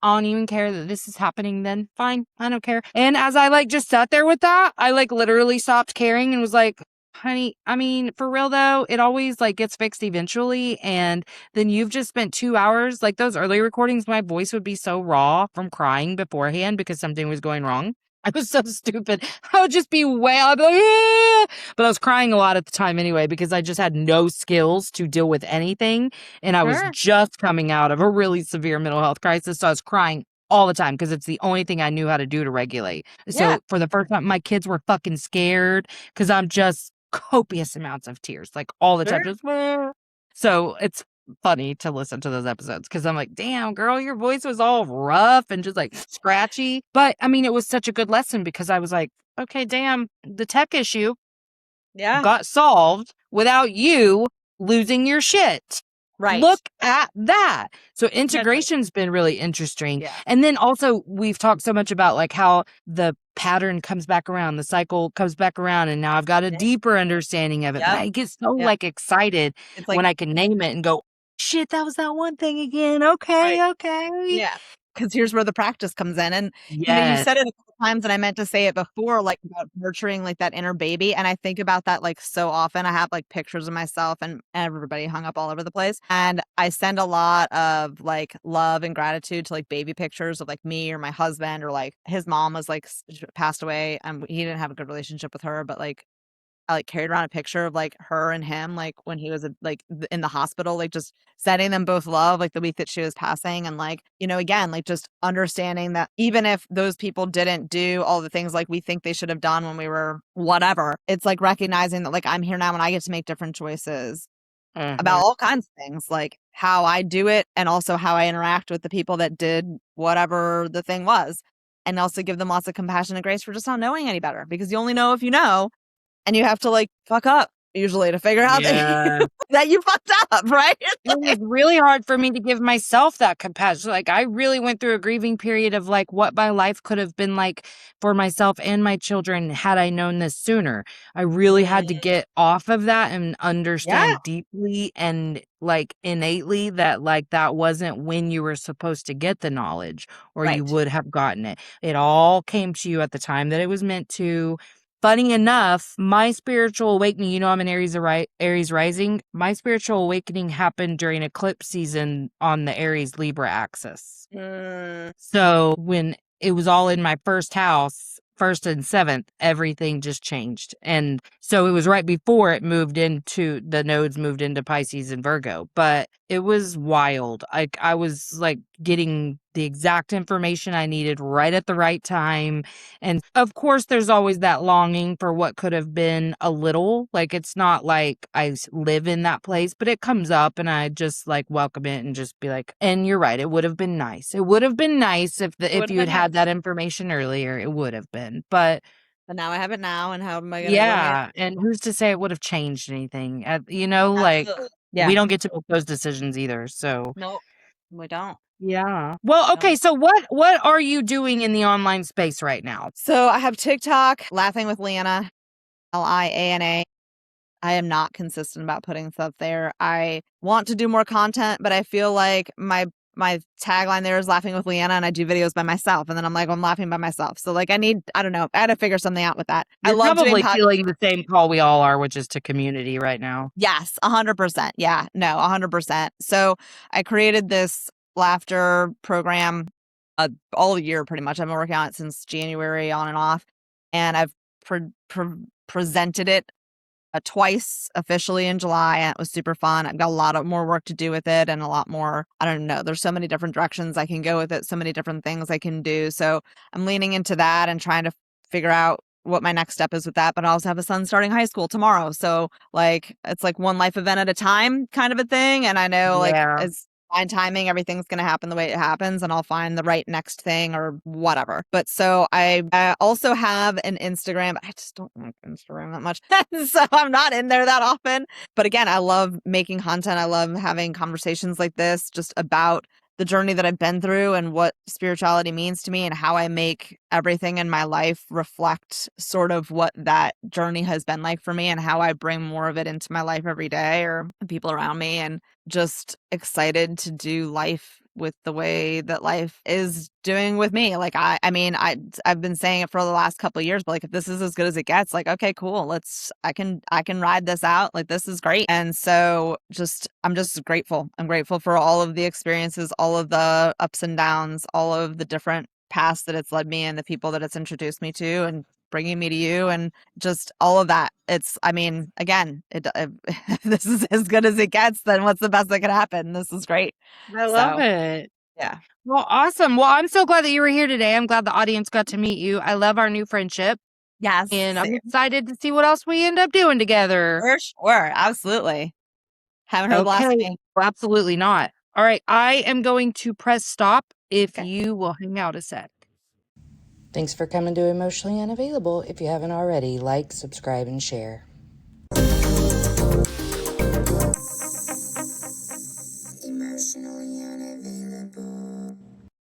I don't even care that this is happening then. Fine. I don't care. And as I like just sat there with that, I like literally stopped caring and was like, honey, I mean, for real though, it always like gets fixed eventually. And then you've just spent 2 hours, like those early recordings, my voice would be so raw from crying beforehand because something was going wrong. I was so stupid. I would just be I'd be like, ah! But I was crying a lot at the time anyway, because I just had no skills to deal with anything. And I was just coming out of a really severe mental health crisis. So I was crying all the time because it's the only thing I knew how to do to regulate.
Yeah.
So for the first time, my kids were fucking scared because I'm just copious amounts of tears, like all the time.
Sure.
Just, "Ah." So it's funny to listen to those episodes because I'm like, damn, girl, your voice was all rough and just like scratchy. But I mean, it was such a good lesson because I was like, okay, damn, the tech issue
Yeah.
got solved without you losing your shit.
Right.
Look at that. So integration's been really interesting.
Yeah.
And then also we've talked so much about like how the pattern comes back around, the cycle comes back around, and now I've got a deeper understanding of it. But
Yep.
I get so
Yep.
like excited
It's like,
when I can name it and go, shit, that was that one thing again. Okay,
Right.
okay.
yeah. Because here's where the practice comes in. And, you
Yes.
said it a couple times and I meant to say it before, like about nurturing like that inner baby. And I think about that like so often. I have like pictures of myself and everybody hung up all over the place. And I send a lot of like love and gratitude to like baby pictures of like me or my husband, or like his mom was like passed away and he didn't have a good relationship with her, but like I like carried around a picture of like her and him, like when he was like in the hospital, like just sending them both love, like the week that she was passing. And like, again, like just understanding that even if those people didn't do all the things like we think they should have done when we were whatever, it's like recognizing that like I'm here now and I get to make different choices about all kinds of things, like how I do it and also how I interact with the people that did whatever the thing was. And also give them lots of compassion and grace for just not knowing any better, because you only know if you know. And you have to like fuck up usually to figure out that you fucked up, right?
It was really hard for me to give myself that compassion. Like I really went through a grieving period of like what my life could have been like for myself and my children had I known this sooner. I really had to get off of that and understand deeply and like innately that like that wasn't when you were supposed to get the knowledge or you
Right.
would have gotten it. It all came to you at the time that it was meant to. Funny enough, my spiritual awakening, I'm an Aries rising. My spiritual awakening happened during eclipse season on the Aries Libra axis. So when it was all in my first house, first and seventh, everything just changed. And so it was right before the nodes moved into Pisces and Virgo, but it was wild. I was like getting the exact information I needed right at the right time. And of course, there's always that longing for what could have been a little. Like, it's not like I live in that place, but it comes up and I just like welcome it and just be like, and you're right. It would have been nice. It would have been nice if you had that information earlier. It would have been. But
now I have it now. And how am I going to limit?
And who's to say it would have changed anything?
Absolutely.
We don't get to make those decisions either. So
Nope, we don't.
yeah. Well, okay. So what are you doing in the online space right now?
So I have TikTok, Laughing with Liana, Liana. I am not consistent about putting stuff there. I want to do more content, but I feel like my tagline there is Laughing with Liana, and I do videos by myself. And then I'm like, I'm laughing by myself. So like I don't know. I had to figure something out with that.
You're
I love
probably
doing
feeling the same call we all are, which is to community right now.
Yes, 100%. Yeah, no, 100%. So I created this laughter program all year pretty much. I've been working on it since January on and off. And I've presented it twice officially in July, and it was super fun. I've got a lot of more work to do with it and a lot more, I don't know, there's so many different directions I can go with it, so many different things I can do. So I'm leaning into that and trying to figure out what my next step is with that. But I also have a son starting high school tomorrow. So like, it's like one life event at a time kind of a thing. And I know like it's fine timing, everything's going to happen the way it happens and I'll find the right next thing or whatever. But so I also have an Instagram. I just don't like Instagram that much. So I'm not in there that often. But again, I love making content. I love having conversations like this just about the journey that I've been through and what spirituality means to me and how I make everything in my life reflect sort of what that journey has been like for me and how I bring more of it into my life every day or people around me, and just excited to do life with the way that life is doing with me. Like, I mean, I've been saying it for the last couple of years, but like, if this is as good as it gets, like, okay, cool. I can ride this out. Like, this is great. And so I'm just grateful. I'm grateful for all of the experiences, all of the ups and downs, all of the different paths that it's led me and the people that it's introduced me to and bringing me to you and just all of that. I mean, again, if this is as good as it gets, then what's the best that could happen? This is great.
I love it.
Yeah.
Well, awesome. Well, I'm so glad that you were here today. I'm glad the audience got to meet you. I love our new friendship.
Yes.
And I'm excited to see what else we end up doing together.
For sure. Absolutely. Haven't heard the last
Okay.
thing.
Well, absolutely not. All right. I am going to press stop if
Okay.
you will hang out a sec. Thanks for coming to Emotionally Unavailable. If you haven't already, like, subscribe, and share.